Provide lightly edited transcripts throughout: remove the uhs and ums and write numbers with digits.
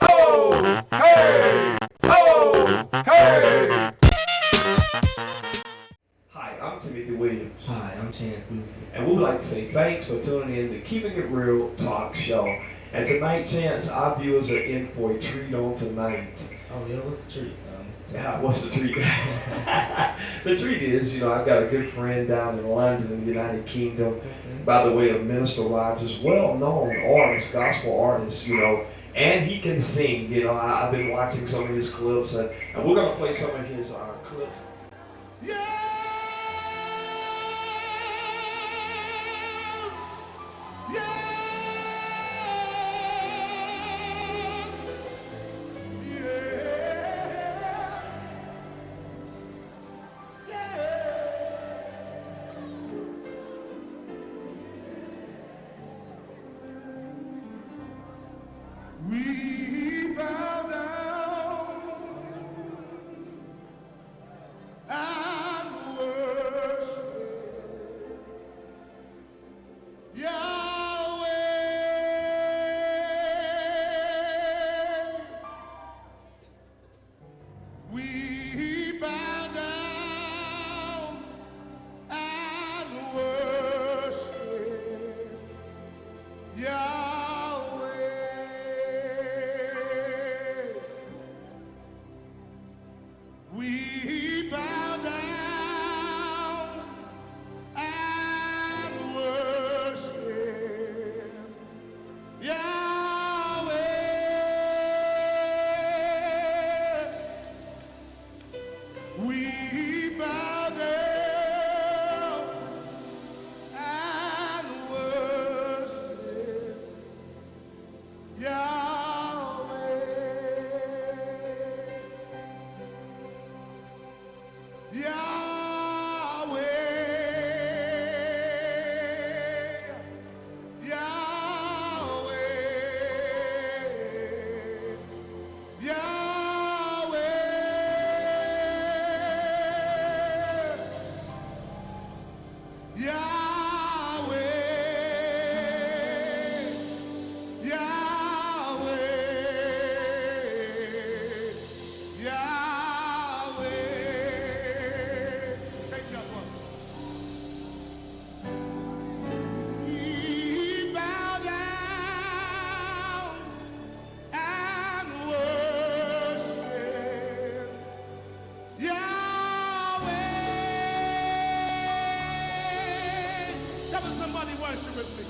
Oh, hey! Oh, hey! Hi, I'm Timothy Williams, Hi, I'm Chance Boozy. and we would like to say thanks for tuning in to Keeping It Real Talk Show. And tonight, Chance, our viewers are in for a treat on tonight. Oh yeah, what's the treat? Mr. Yeah, what's the treat? The treat is, I've got a good friend down in London in the United Kingdom, Okay. by the way of Minister Rogers, well-known artist, gospel artist, and he can sing. I've been watching some of his clips, and we're going to play some of his clips. We bow down and worship Yahweh. We bow down and worship Yahweh. We bow down and worship Yahweh. We bow down and worship Yahweh. Yahweh, Yahweh, Yahweh, Yahweh, Yahweh, Yahweh. Take that one. We bow down and worship Yahweh. Tell us somebody worship with me.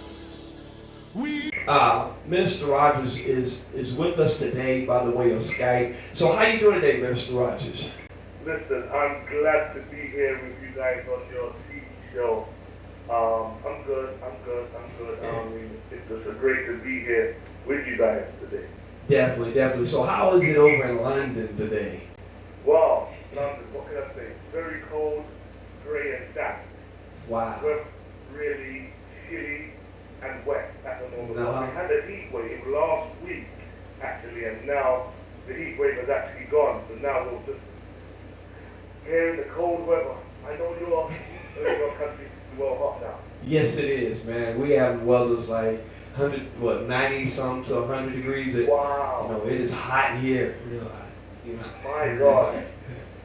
We Minister Rogers is with us today by the way of Skype. So how you doing today, Minister Rogers? Listen, I'm glad to be here with you guys on your TV show. I'm good. It's just great to be here with you guys today. Definitely. So how is it over in London today? Wow, London, what can I say? Very cold, grey and damp. Wow. We're really chilly and wet at the moment. Uh-huh. We had a heat wave last week, actually, and now the heat wave has actually gone. So now we're just here in the cold weather. I know your country is well hot now. Yes, it is, man. We have weathers like 90 some to 100 degrees. Wow. It is hot here. Real hot. My God.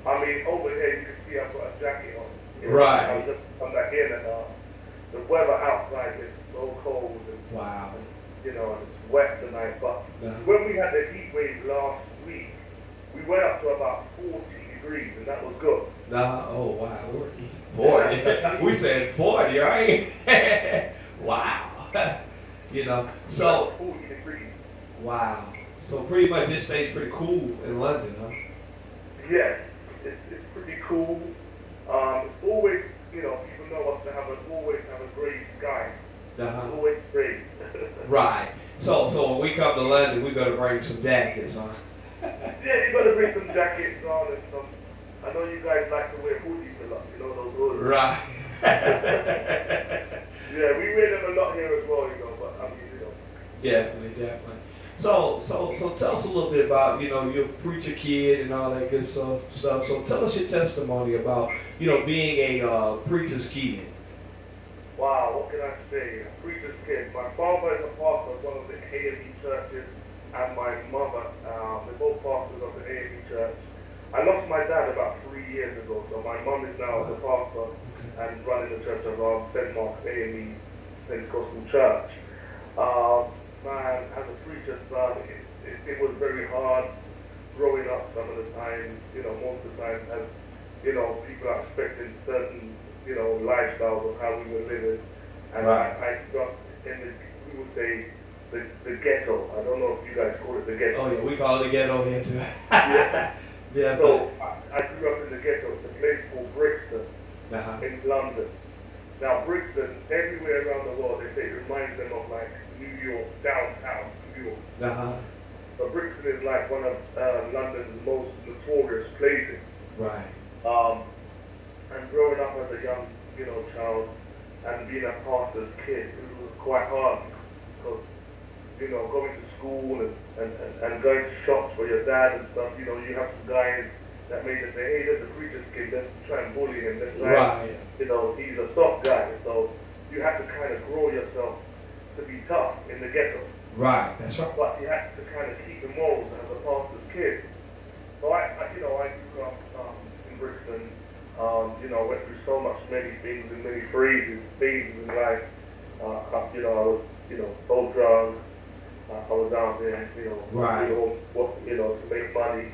I mean, over here you can see I've got a jacket on. Right. I'm just come back in and the weather outside is so cold and Wow. and it's wet tonight. But Uh-huh. when we had the heat wave last week, we went up to about 40 degrees and that was good. Oh, wow. 40. We said 40, right? Wow. So, 40 degrees. wow. So pretty much it stays pretty cool in London, huh? Yes, it's pretty cool. It's always, people know us to always have a gray sky. Uh-huh. Always gray. Right. So when we come to London, we got to bring some jackets, huh? Yeah, you got to bring some jackets on and some. I know you guys like to wear hoodies a lot. Those hoodies. Right. Yeah, we wear them a lot here as well, but I mean, Definitely. So tell us a little bit about, your preacher kid and all that good stuff. So tell us your testimony about, being a preacher's kid. Wow, what can I say? A preacher's kid. My father is a pastor of one of the A&E churches, and my mother, they're both pastors of the A&E church. I lost my dad about 3 years ago, so my mom is now the pastor and running the church of St. Mark's A&E Pentecostal Church. Man, as a preacher's son, it was very hard growing up some of the time, most of the time, as, people are expecting certain, lifestyles of how we were living. And I grew up in we would say, the ghetto. I don't know if you guys call it the ghetto. Oh yeah, we call it the ghetto here too. Yeah. Yeah. So I grew up in the ghetto. It's a place called Brixton in London. Now Brixton, everywhere around the world, they say it reminds them of like New York, downtown New York. But Brixton is like one of London's most notorious places. Right. And growing up as a young, child and being a pastor's kid, it was quite hard because, going to school and going to shops for your dad and stuff, you have some guys that made us say, hey, there's a preacher's kid, let's try and bully him, let's try and, he's a soft guy. So you have to kind of grow yourself to be tough in the ghetto. Right, that's right. But you have to kind of keep the morals as a pastor's kid. So I grew up in Brixton, went through so much, many things and many phases in life. I was, so drunk. I was out there, right. To make money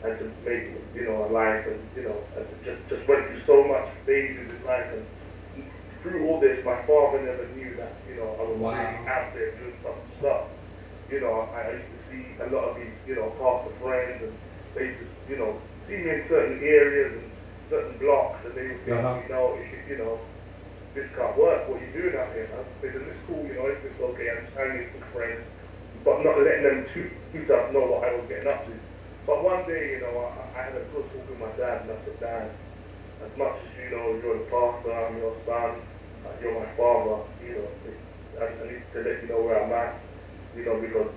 and to make, a life and, and to just went through so much phases in life. And through all this, my father never knew that, I was really out there doing some stuff. I used to see a lot of these, pastor friends, and they used to, see me in certain areas and certain blocks, and they would think, this can't work, what are you doing out here? I said, it's cool, it's okay, I'm just hanging with friends, but not letting them too tough know what I was getting up to. But one day, I had a good talk with my dad, and I said, Dad, as much as you're the pastor, I'm your son, you're my father, I need to let you know where I'm at, because,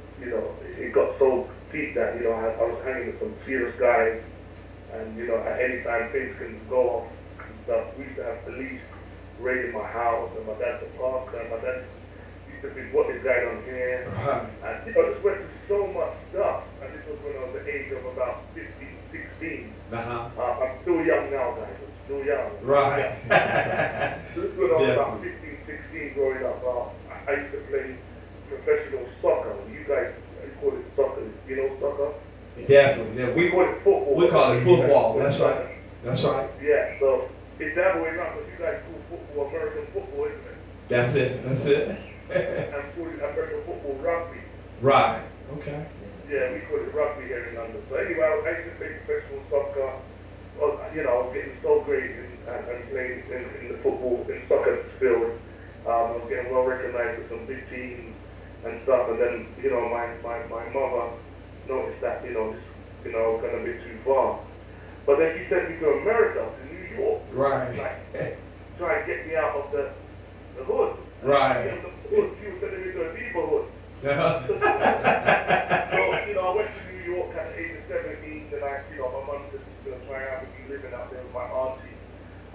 it got so deep that, I was hanging with some serious guys, and, at any time things can go off and stuff. We used to have police raiding my house, and my dad's a pastor, and my dad used to think, what is going on here? And, I just went through so much stuff, and this was when I was the age of about 15, 16. I'm still young now, guys. I'm still young. Right. This was when I was about 15, 16 growing up. I used to play professional soccer. You guys, you call it soccer. You know soccer? Definitely. Yeah, we call it football. We call it football. That's right. That's right. Yeah, so it's the other way around, because you guys call football American football, isn't it? That's it. That's it. And call it American football rugby. Right. Okay. Yeah, we call it rugby here in London. So anyway, I used to play professional soccer. I was getting so great and playing in the football, in soccer field. I was getting well recognized with some big teams and stuff. And then, my mother noticed that, this, was going to be too far. But then she sent me to America, to New York. Right. Like, try and get me out of the hood. Right. She was sending me to a neighborhood. So, I went to New York at the age of 17, and my mum said she's going to try out with me living out there with my auntie.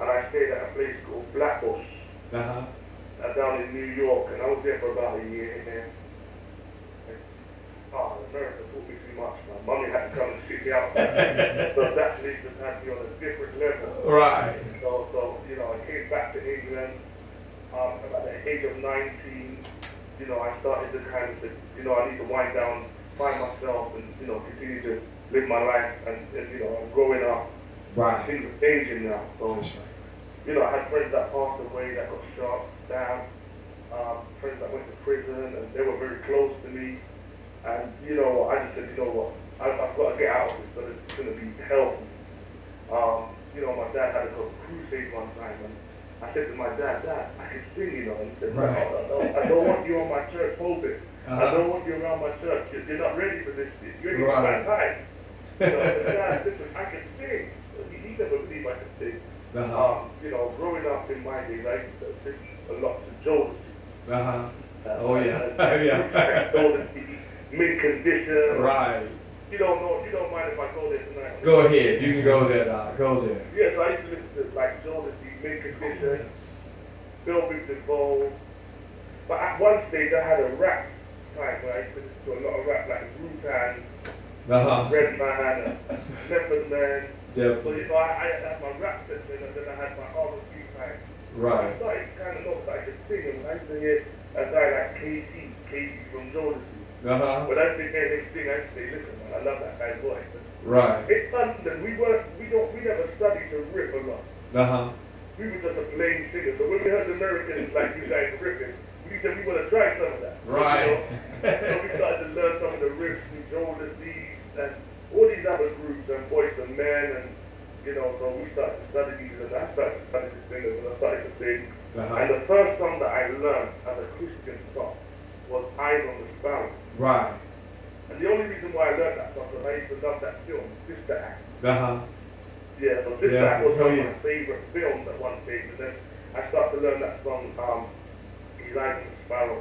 And I stayed at a place called Flatbush, down in New York, and I was there for about a year. America taught me too much. My mummy had to come and sit me out. So that place just had me on a different level. Right. So I came back to England at the age of 19. I started to kind of, I need to wind down, find myself, and continue to live my life. And I'm growing up. Right. Things are changing now. So I had friends that passed away, that got shot, stabbed. Friends that went to prison, and they were very close to me. And, I just said, I've got to get out of this, but it's going to be healthy. My dad had a crusade one time, and I said to my dad, I can sing, And he said, right. I don't want you on my church pulpit. I don't want you around my church. You're not ready for this. You're in my time. Dad, listen, I can sing. He never believed I could sing. Growing up in my days, I used to listen a lot to Jodeci. Oh, yeah. Jodeci, mint condition. Right. You don't mind if I go there tonight? Go ahead. You can go there, Doc. Go there. Yes, I used to listen to like Jodeci, mint condition, Bill Big DeVoe. But at one stage I had a rap time where I used to listen to a lot of rap like Wu-Tang, Redman, Memphis Man. Definitely. So you know, I had my rap section and then I had my R&B time. Right. I started kind of know that I could sing, and I used to hear a guy like Casey from Jodeci. When I used to hear him sing, I used to say, listen man, I love that guy's voice. Right. In London, we never studied to rip a lot. We were just a plain singer. So when we heard Americans like you guys ripping, we said we want to try some of that. Right. You know? So we started to learn some of the riffs from Jodeci and all these other groups and Boys and Men, and you know, so we started to study these, and I started to study to sing and I started to sing. And the first song that I learned as a Christian song was Eyes on the Sparrow. Right. And the only reason why I learned that song was I used to love that film, Sister Act. Yeah, so Sister Act was one of my favorite films at one stage, and then I started to learn that song, Eyes on the Sparrow.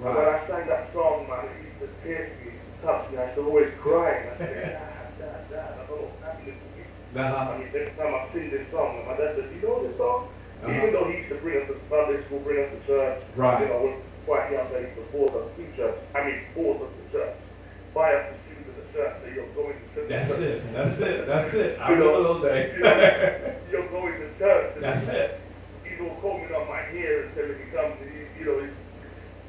Right. When I sang that song, man, it used to pierce me, touch me. I used to always cry. And I said, Dad, I don't know what's happening to me. I mean, every time I sing this song, my dad said, you know this song? Even though he used to bring us to Sunday school, bring us to church, you know, we're quite young, they used to force us to church. Force us to church. Buy us the shoes and the shirt, so you're going to church. That's it. I remember those days. You're going to church. That's it. He's all combing on my hair until he comes, you know, he's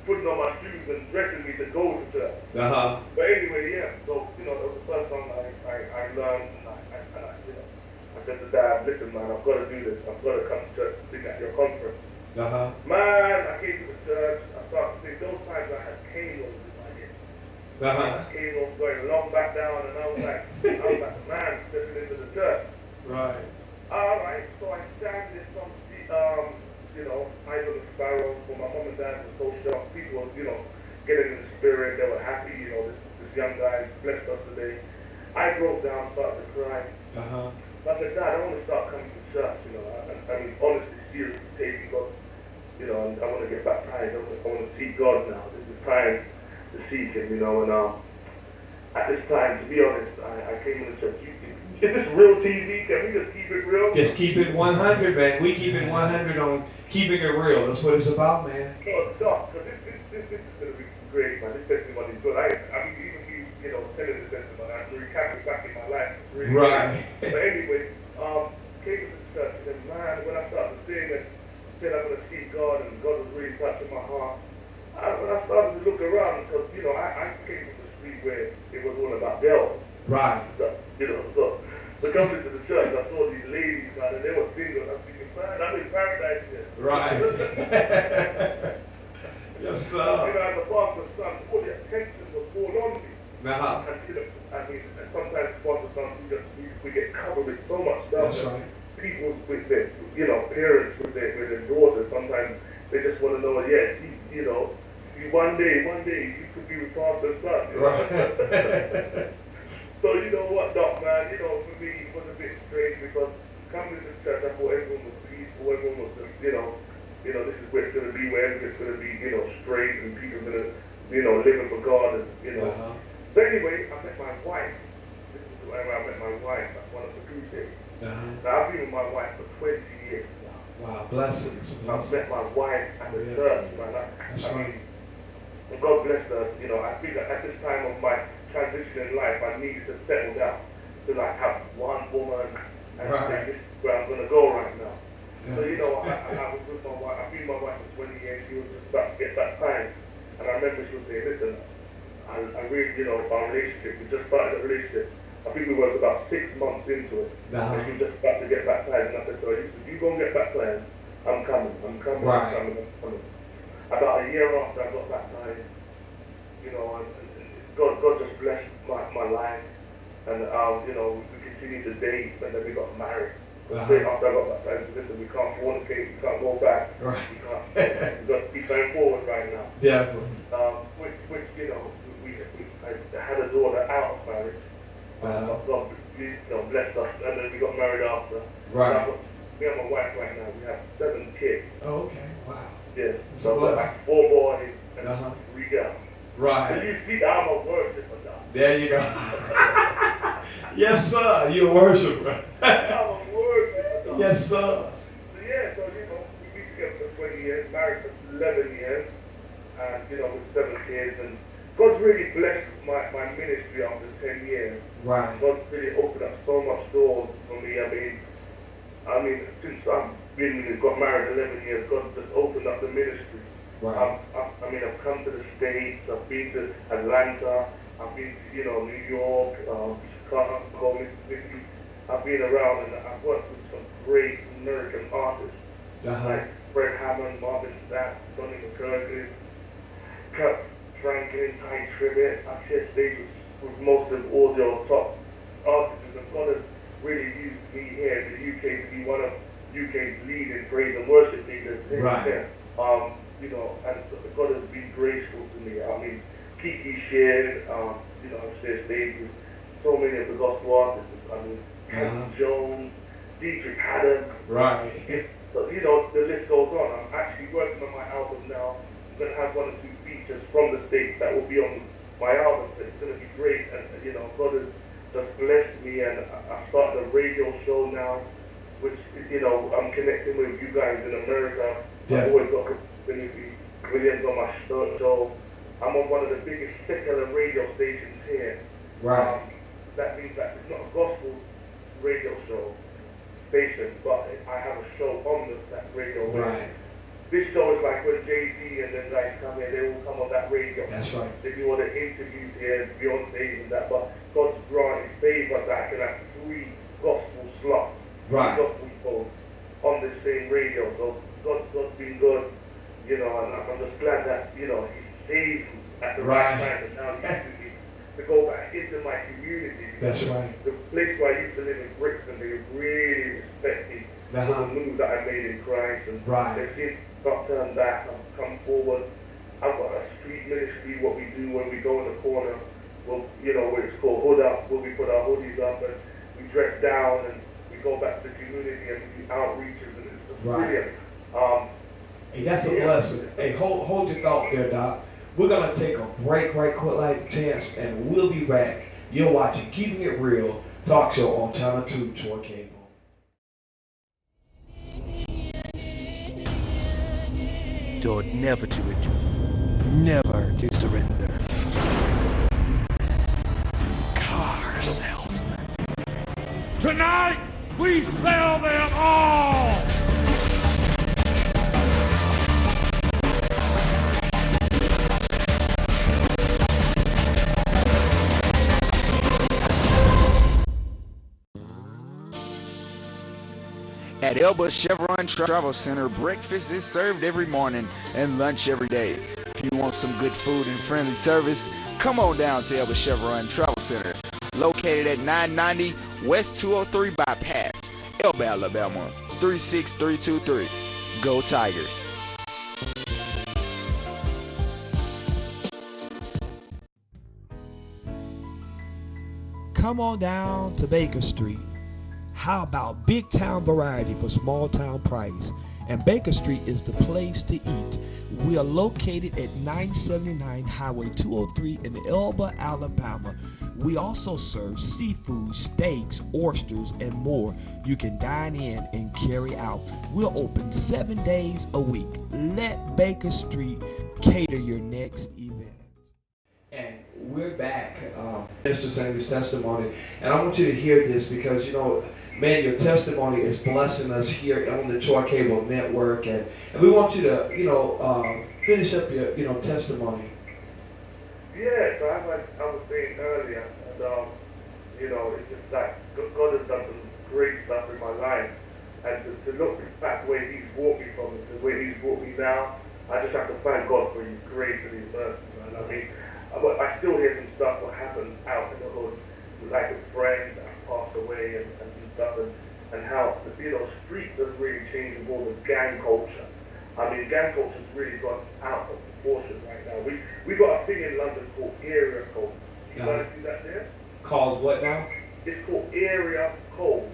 putting on my shoes and dressing me to go to church. But anyway, yeah, so, you know, that was the first song I learned, and I said to Dad, listen man, I've got to do this. I've got to come to church and sing at your conference. Man, I came to the church, I started to sing. Those times I had cane rolls in my ear. Cane rolls going long back down, and I was like, man, stepping into the church. Right. Alright, so I sang this song, you know, Eyes on the Sparrow, for my mom and dad were so shocked. People were, you know, getting in the spirit, they were happy, you know, this young guy blessed us today. I broke down, started to cry. I said, Dad, I want to start coming to church, you know. I mean, honestly, seriously, taking God, you know, and I want to get baptized. I want to see God now. This is time to seek Him, you know. And at this time, to be honest, I came into church. Is this real TV? Can we just keep it real? Just keep it 100, man. We keep it 100 on keeping it real. That's what it's about, man. Oh, Doc, because this is going to be great, man. This testimony is good. I mean, even you know, telling this testimony, I'm recapping back in my life. Really right. But anyway, came to the church, and man, when I started to sing and said I'm going to see God, and God was really touching my heart, when I started to look around, because, you know, I came from the street where it was all about girls. Right. So, you know, so coming to the church, I saw these ladies, man, and they were single. I was thinking, man, I'm in paradise here. Right. Yes, sir. You know, as a pastor's son, all the attention was all on me. And, you know, I mean, sometimes pastor's sons, we get covered with so much stuff. That's right. People with their, you know, parents with their daughters, sometimes they just want to know, yeah, you know, one day you could be with pastor's son. You know? Right. So you know what, Doc, man, you know, for me, it was a bit strange because coming to the church, I thought everyone was peaceful, everyone was just, you know, this is where it's going to be, where everything's going to be, you know, straight, and people are going to, you know, living for God, and, you know. So anyway, I met my wife. This is where I met my wife at one of the crusades. Now, I've been with my wife for 20 years now. Wow, blessings. I've met my wife at the church, man. I mean, God bless her, you know, I think that at this time of my transition in life, I needed to settle down, to like have one woman, and say, this is where I'm going to go right now. So, you know, I was with my wife, I've been with my wife for 20 years, she was just about to get baptized, and I remember she was saying, listen, I really, you know, our relationship, we just started a relationship, I think we was about 6 months into it, and she was just about to get baptized, and I said to her, listen, you go and get baptized, I'm coming. About a year after I got baptized, you know, and God just blessed my life, and you know, we continued to date, and then we got married. Straight after I got baptized, listen, we can't fornicate, we can't go back, we got to keep going forward right now. Yeah. Which you know, I had a daughter out of marriage. God, you know, blessed us, and then we got married after. Right. Me and my wife right now, we have 7 kids. Oh, okay. Wow. Yes. So like 4 boys and 3 girls. Right. And you see that I'm a worshiper now. There you go. Yes, sir. You're a worshiper. I'm a worshiper now. Yes, sir. So yeah, so you know, we've been together for 20 years, married for 11 years, and you know, with 7 kids, and God's really blessed my ministry after 10 years. Right. God's really opened up so much doors for me. I mean, since I've got married 11 years, God just opened up the ministry. Right. I've come to the States, I've been to Atlanta, I've been to, New York, Chicago, Mississippi. I've been around and I've worked with some great American artists like Fred Hammond, Marvin Sapp, Donnie McCurdy, Kurt Franklin, Ty Tribbett. I've shared stage with most of all the top artists, and God has really used me here in the UK to be one of UK's leading praise and worship leaders here. Right. And God has been graceful to me. I mean, Kiki shared, I've shared stage with so many of the gospel artists. I mean, Kevin Jones, Dietrich Haddon. Right. So, the list goes on. I'm actually working on my album now. I'm going to have 1 or 2 features from the States that will be on my album. So it's going to be great. And, God has just blessed me. And I've started a radio show now, which, I'm connecting with you guys in America. Yeah. I've always got Williams on my show. So I'm on one of the biggest secular radio stations here. Right. That means that it's not a gospel radio station, but I have a show on that radio. Right. This show is like when Jay-Z and them guys come here, they all come on that radio. That's right. They do all the interviews here, Beyonce and that, but God's granted favor that I can have 3 gospel slots, Right. 3 gospel shows on the same radio. So God's been good, and I'm just glad that, He saved me at the right time, and now He's using me to go back into my community. That's right. The place where I used to live in Brixton, they really respect me for the move that I made in Christ, and they've seen not turn back and come forward. I've got a street ministry. What we do when we go in the corner, where it's called Hood Up, where we put our hoodies up and we dress down and we go back to the community and we do outreaches, and it's just brilliant. Hey, that's a blessing. Hey, hold your thought there, Doc. We're going to take a break right quick like chance, and we'll be back. You're watching Keeping It Real Talk Show on Channel 2, Troy Cable. Don't never to return, never to surrender. Car salesman. Tonight, we sell them all. At Elba Chevron Travel Center, breakfast is served every morning and lunch every day. If you want some good food and friendly service, come on down to Elba Chevron Travel Center, located at 990 West 203 Bypass, Elba, Alabama, 36323. Go Tigers. Come on down to Baker Street. How about big town variety for small town price? And Baker Street is the place to eat. We are located at 979 Highway 203 in Elba, Alabama. We also serve seafood, steaks, oysters, and more. You can dine in and carry out. We're open 7 days a week. Let Baker Street cater your next event. And we're back, Mr. Samuel's testimony. And I want you to hear this because, man, your testimony is blessing us here on the Troy Cable Network, and we want you to, finish up your, testimony. Yeah, so as I was saying earlier, and it's just like God has done some great stuff in my life, and to look back where He's brought me from and to where He's brought me now, I just have to thank God for His grace and His mercy, man. I mean, I still hear some stuff that happens out in the hood, like with friends that have passed away and stuff, and how streets have really changed with all the gang culture. I mean, gang culture's really gone out of proportion right now. We got a thing in London called area code. You guys see that there? Called what now? It's called area code.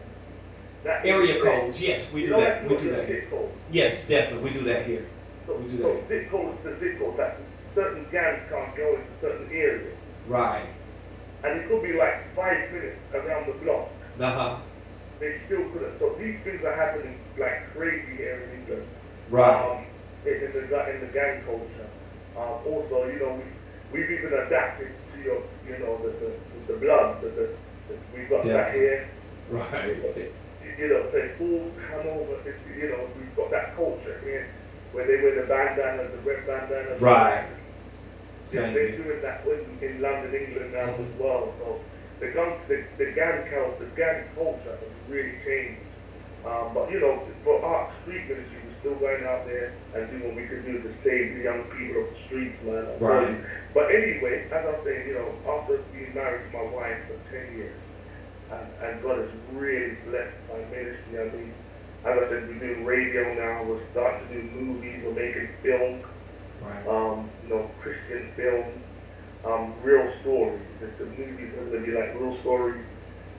Area codes, yes, we do that. We do that here. Zip code. Yes, definitely, we do that here. So We do that. zip code is the zip code. That's certain gangs can't go into certain areas. Right. And it could be like 5 minutes around the block. Uh-huh. They still couldn't. So these things are happening like crazy here in England. Right. In the gang culture. Also, you know, we've even adapted to the blood that we've got back here. Right. You know, they all come over. You know, we've got that culture here where they wear the bandanas, the red bandanas. Right. They're doing that in London, England now as well. So the gang culture has really changed. But you know, for our street ministry, we're still going out there and doing what we can do to save the young people of the streets, man. Right. But anyway, as I was saying, you know, after being married to my wife for 10 years, and God has really blessed my ministry. I mean, as I said, we're doing radio now. We're starting to do movies. We're making films. Right. You know, Christian films, real stories. The movies are going to be like real stories.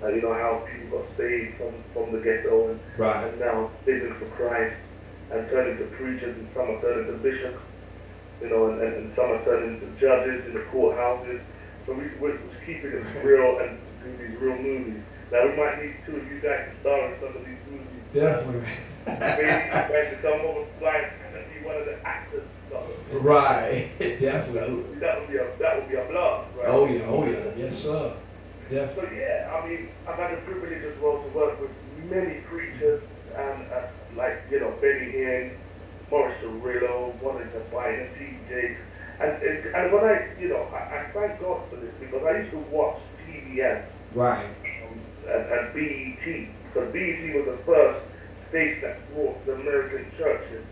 You know, how people got saved from the ghetto and now living for Christ and turning to preachers, and some are turning to bishops, you know, and some are turning to judges in the courthouses. So we're just keeping it real and doing these real movies. Now we might need two of you guys to star in some of these movies. Definitely. Maybe you guys to come over flying and be one of the actors. Right. Definitely. That would be a blast, right? Oh yeah. Yes, sir. Definitely. So yeah, I mean, I've had the privilege as well to work with many preachers, and like, you know, Benny Hinn, Morris Cirillo, one of the Biden, TJ, and when I thank God for this, because I used to watch TBS, Right. And BET, because BET was the first station that brought the American churches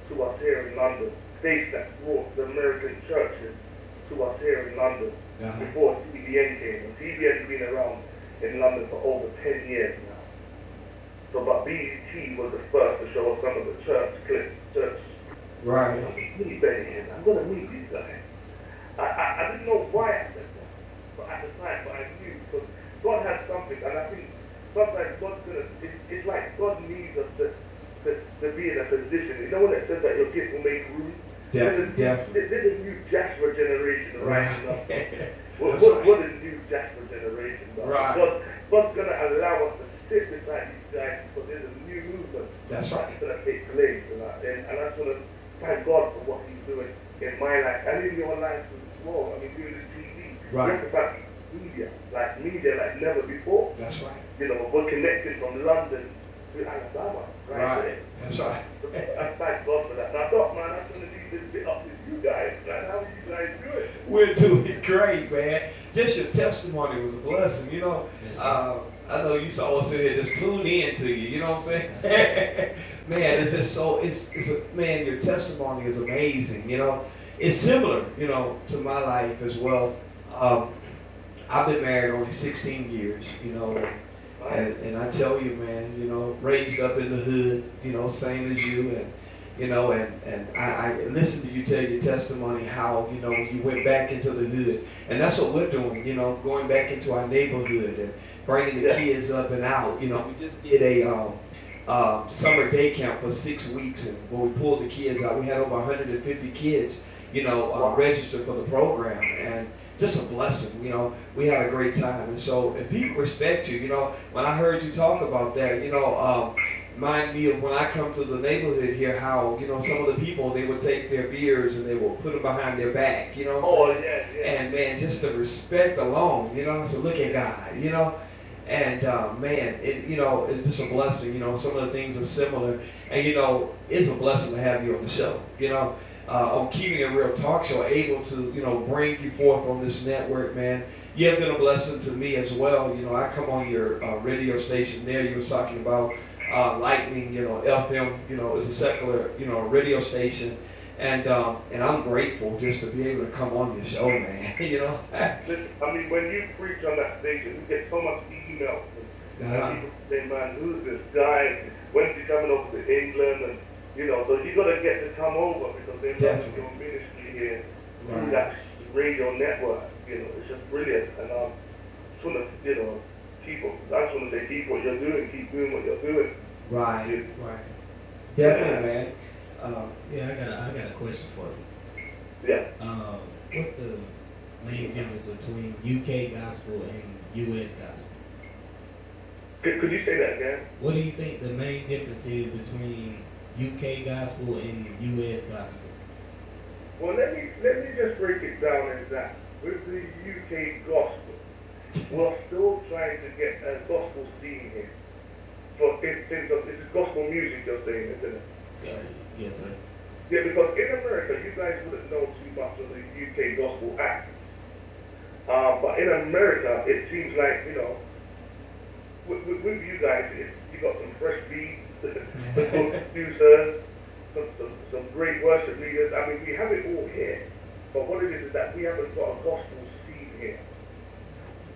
to us here in London. Station that brought the American churches to us here in London. Before TBN came. And TBN has been around in London for over 10 years now. So, but BET was the first to show us some of the church clips. Right. I'm going to meet Benny Hinn. I'm going to meet these guys. I didn't know why I said that, but at the time, but I knew, because God had something, and I think sometimes God's going to, it's like God needs us to be in a position. You know when it says that your gift will make room? There's a new Jasper generation rising up. What is new Jasper generation? Right. God's going to allow us to sit beside these guys, because there's a new movement That's right. that's going to take place. And I just want to thank God for what He's doing in my life and in your life as well. I mean, doing the TV. Right. Talk about media like never before. That's right. You know, we're connected from London to Alabama. Right. That's right. I thank God for that. Now, Doc, man, I'm going to leave this bit up to you guys, man. How are you guys doing? We're doing great, man. Just your testimony was a blessing. You know, Yes, I know you saw us in here just tune in to you. You know what I'm saying? Man, it's just so, man, your testimony is amazing. You know, it's similar, you know, to my life as well. I've been married only 16 years, you know, and I tell you, man, you know, raised up in the hood, you know, same as you, and you know, and I listened to you tell your testimony how, you know, you went back into the hood, and that's what we're doing, you know, going back into our neighborhood and bringing the kids up and out. You know, we just did a summer day camp for 6 weeks, and when we pulled the kids out, we had over 150 kids, you know, registered for the program, and just a blessing. You know, we had a great time, and so, and people respect you. You know, when I heard you talk about that, you know, remind me of when I come to the neighborhood here, how, you know, some of the people, they would take their beers and they would put them behind their back, you know what I'm saying? Yeah. And man, just the respect alone, you know, so look at God, you know, and man, it, you know, it's just a blessing. You know, some of the things are similar, and you know, it's a blessing to have you on the show, you know, on Keeping It Real Talk Show, able to, you know, bring you forth on this network, man. You have been a blessing to me as well. You know, I come on your radio station there. You was talking about Lightning, you know, FM, you know, is a secular, you know, radio station, and I'm grateful just to be able to come on your show, man. You know. Listen, I mean, when you preach on that station, you get so much emails. And people say, man, who's this guy? When's he coming over to England? And you know, so you got to get to come over, because they're running your ministry here through that radio network. You know, it's just brilliant. And I just want to, you know, I just want to say, keep what you're doing, keep doing what you're doing. Right. Definitely, man. Yeah, I got a question for you. Yeah. What's the main difference between UK gospel and US gospel? Could you say that again? What do you think the main difference is between UK gospel and US gospel? Well, let me just break it down as that. With the UK gospel, we're still trying to get a gospel scene here. For instance, this is gospel music you're saying, isn't it? Yes, sir. Yeah, because in America, you guys wouldn't know too much of the UK gospel act. But in America, it seems like, you know, with you guys, you got some fresh beats, some good producers, some great worship leaders. I mean, we have it all here. But what it is that we haven't got a gospel scene here.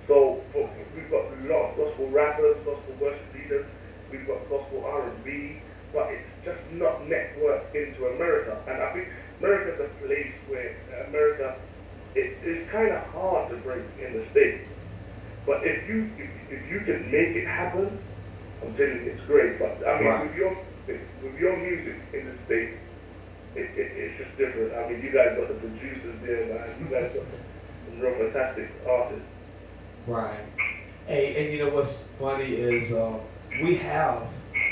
So we've got a lot of gospel rappers, gospel worship leaders, we've got gospel R&B, but it's just not networked into America. And I think America's a place where America, it's kind of hard to bring in the States. But if you can make it happen, I'm telling you, it's great. But I mean, Right. with your music in the States, it's just different. I mean, you guys got the producers there, man. You guys got some real fantastic artists. Right. Hey, and you know what's funny is we have,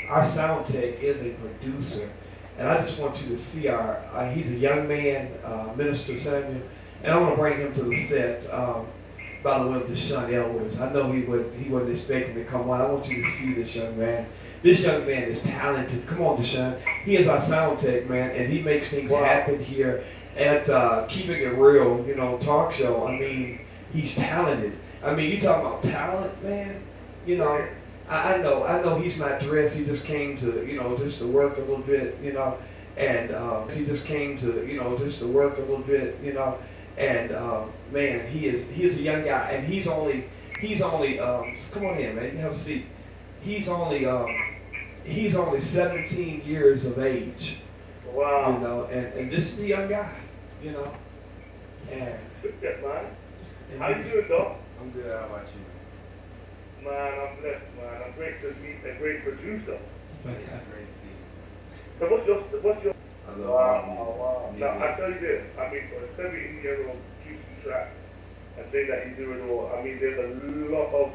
our sound tech is a producer. And I just want you to see he's a young man, Minister Samuel, and I want to bring him to the set by the way of Deshaun Elwes. I know he wasn't expecting to come on. I want you to see this young man. This young man is talented. Come on, Deshaun. He is our sound tech, man, and he makes things happen here at Keeping It Real, you know, talk show. I mean, he's talented. I mean, you talking about talent, man. You know, I know he's not dressed. He just came to, you know, just to work a little bit, you know, and he just came to, you know, just to work a little bit, you know, and man, he is a young guy, and he's only come on in, man, you can have a seat. He's only 17 years of age. Wow. You know, and this is a young guy, you know, and. Yeah, man. How you doing, Doc? I'm good. How about you? Man, I'm blessed, man. I'm great to meet a great producer. Yeah, great to see you. So what's your? I love Wow. music. Now I tell you this. I mean, for a 17-year-old Houston track, and say that you do it all. I mean, there's a lot of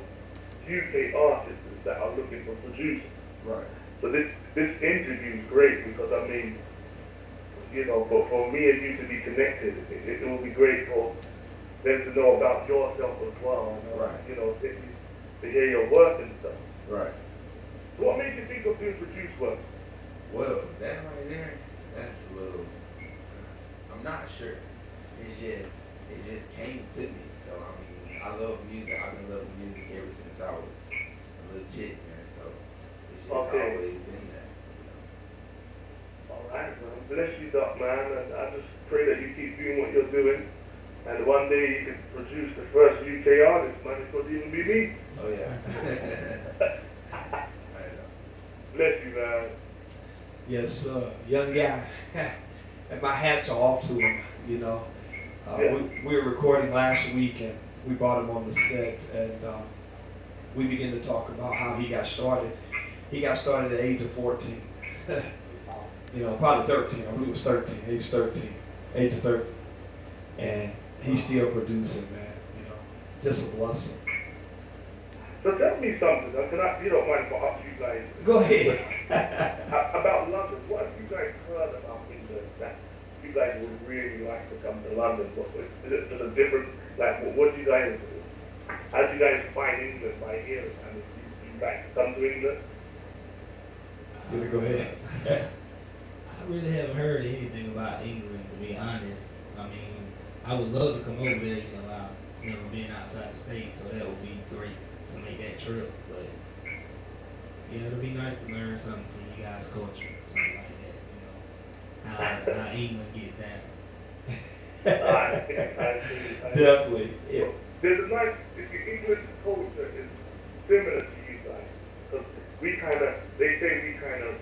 UK artists that are looking for producers. Right. So this interview is great because I mean, you know, for me and you to be connected, it will be great for them to know about yourself as well. Right. You know, to hear your work and stuff. Right. So what made you think of doing produce work? Well, that right there, that's a little. I'm not sure. It just came to me. So I mean, I love music. I've been loving music ever since I was a little kid, man. So it's just always been that. All right, man. Bless you, Doc, man. And I just pray that you keep doing what you're doing. And one day you can produce the first UK artist, man. It could even be me. Oh yeah. Bless you, man. Yes, young guy. And my hats are off to him, you know. We were recording last week, and we brought him on the set, and we began to talk about how he got started. He got started at the age of 14. You know, probably 13. I believe it was 13. Age 13. Age of 13. And he's still producing, man. You know, just a blessing. So tell me something. You don't mind if I ask you guys? Go ahead. About London. What have you guys heard about England that you guys would really like to come to London? Is it just a different, like, what do you guys, how do you guys find England by hearing? I mean, do you guys come to England? Go ahead. I really haven't heard anything about England, to be honest. I mean, I would love to come over there. You know, I've never been outside the state, so that would be great to make that trip. But yeah, it'll be nice to learn something from you guys' culture, something like that. You know, how England gets down. I see. Definitely. Yeah. There's a nice, the English culture is similar to you guys. Because they say we kind of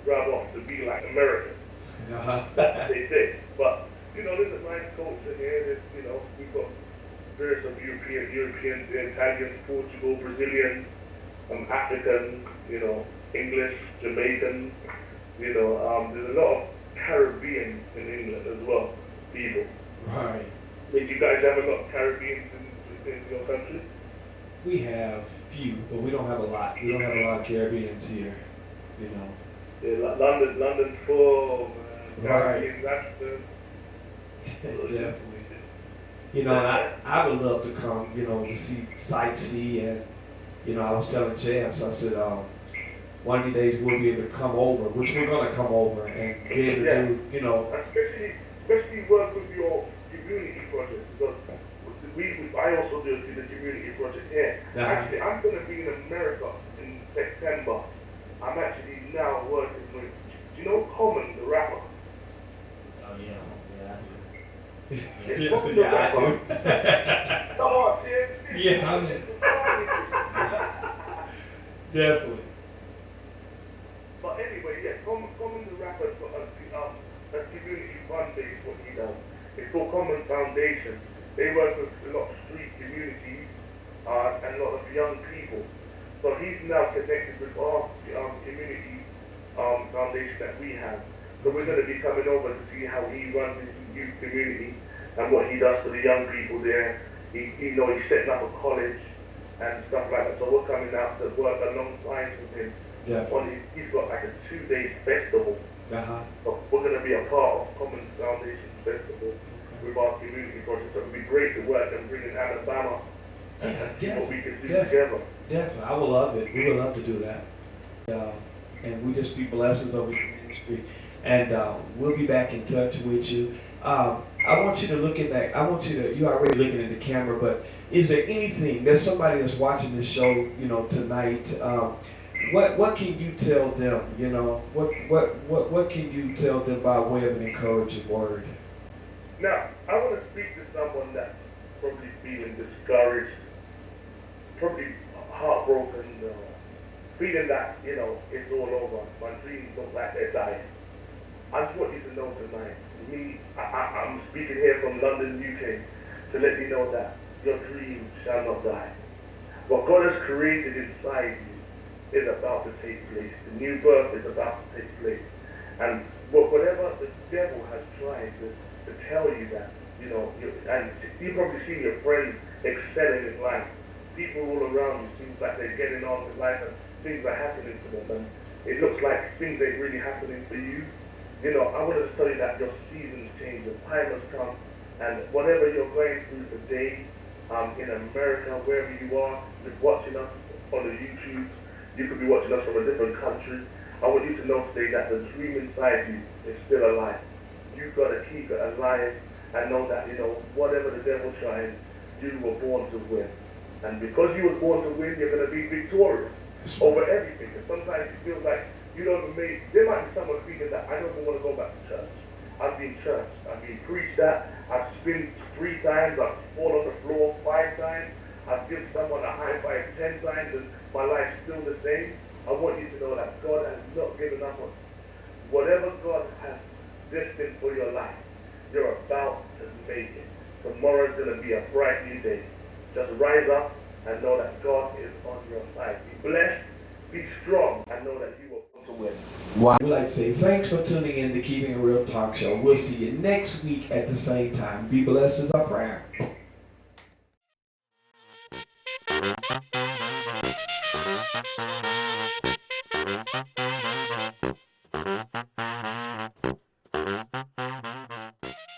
rub off to be like Americans. That's what they say. But, you know, there's a nice culture here. There's, you know, we've got various of Europeans, Italians, Portugal, Brazilians, Africans, you know, English, Jamaicans. You know, there's a lot of Caribbean in England as well, people. Right. Did you guys have a lot of Caribbeans in your country? We have few, but we don't have a lot. We don't have a lot of Caribbeans here, you know. Yeah, London's full, man. Right. Caribbean, that's the... Definitely. You know, and I would love to come, you know, to see sightsee, and you know, I was telling Chance, I said, one of these days we'll be able to come over, which we're gonna come over and be able to do, you know. Especially work with your community projects, because I also do the community project here. Actually, I'm gonna be in America in September. I'm actually now working with, do you know Common, the rapper? Oh yeah, I do. It's Common the rapper. Come on, Tim. Yeah. Common. Definitely. But anyway, yeah, Common the rapper has got a community fund base, what he does. It's called Common Foundation. They work with a lot of street communities and a lot of young people. So he's now connected with our community foundation that we have. So we're going to be coming over to see how he runs his youth community and what he does for the young people there. He's setting up a college and stuff like that. So we're coming out to work alongside with him. Yeah. He's got like a 2-day festival. So we're going to be a part of Common Foundation Festival with our community project. So it would be great to work and bring in Alabama and see what we can do together. Definitely, I would love it. We would love to do that. And we just be blessings over the ministry. And we'll be back in touch with you. I want you to look at that. You're already looking at the camera, but is there anything, there's somebody that's watching this show, you know, tonight, what can you tell them, you know, what can you tell them by way of an encouraging word? Now, I want to speak to someone that's probably feeling discouraged, probably heartbroken, feeling that, you know, it's all over. My dreams look like they're dying. I just want you to know tonight, I'm speaking here from London, UK, to let you know that your dreams shall not die. What God has created inside you is about to take place. The new birth is about to take place. And whatever the devil has tried to tell you that, you know, and you probably see your friends excelling in life. People all around you seems like they're getting on with life and things are happening to them. And it looks like things ain't really happening for you. You know, I want to tell you that your season's changed, your time has come, and whatever you're going through today, in America, wherever you are, just watching us on the YouTube, you could be watching us from a different country. I want you to know today that the dream inside you is still alive. You've got to keep it alive and know that, you know, whatever the devil tries, you were born to win. And because you were born to win, you're going to be victorious over everything. And sometimes you feel like you don't make, there might be someone feeling that I don't even want to go back to church. I've been churched, I've been preached at, I've spin 3 times, I've fallen on the floor 5 times, I've given someone a high five 10 times, and my life's still the same. I want you to know that God has not given up on you. Whatever God has destined for your life, you're about to make it. Tomorrow is going to be a bright new day. Just rise up and know that God is on your side. Be blessed, be strong, and know that you will come to win. Wow. We'd like to say thanks for tuning in to Keeping It Real Talk Show. We'll see you next week at the same time. Be blessed is our prayer.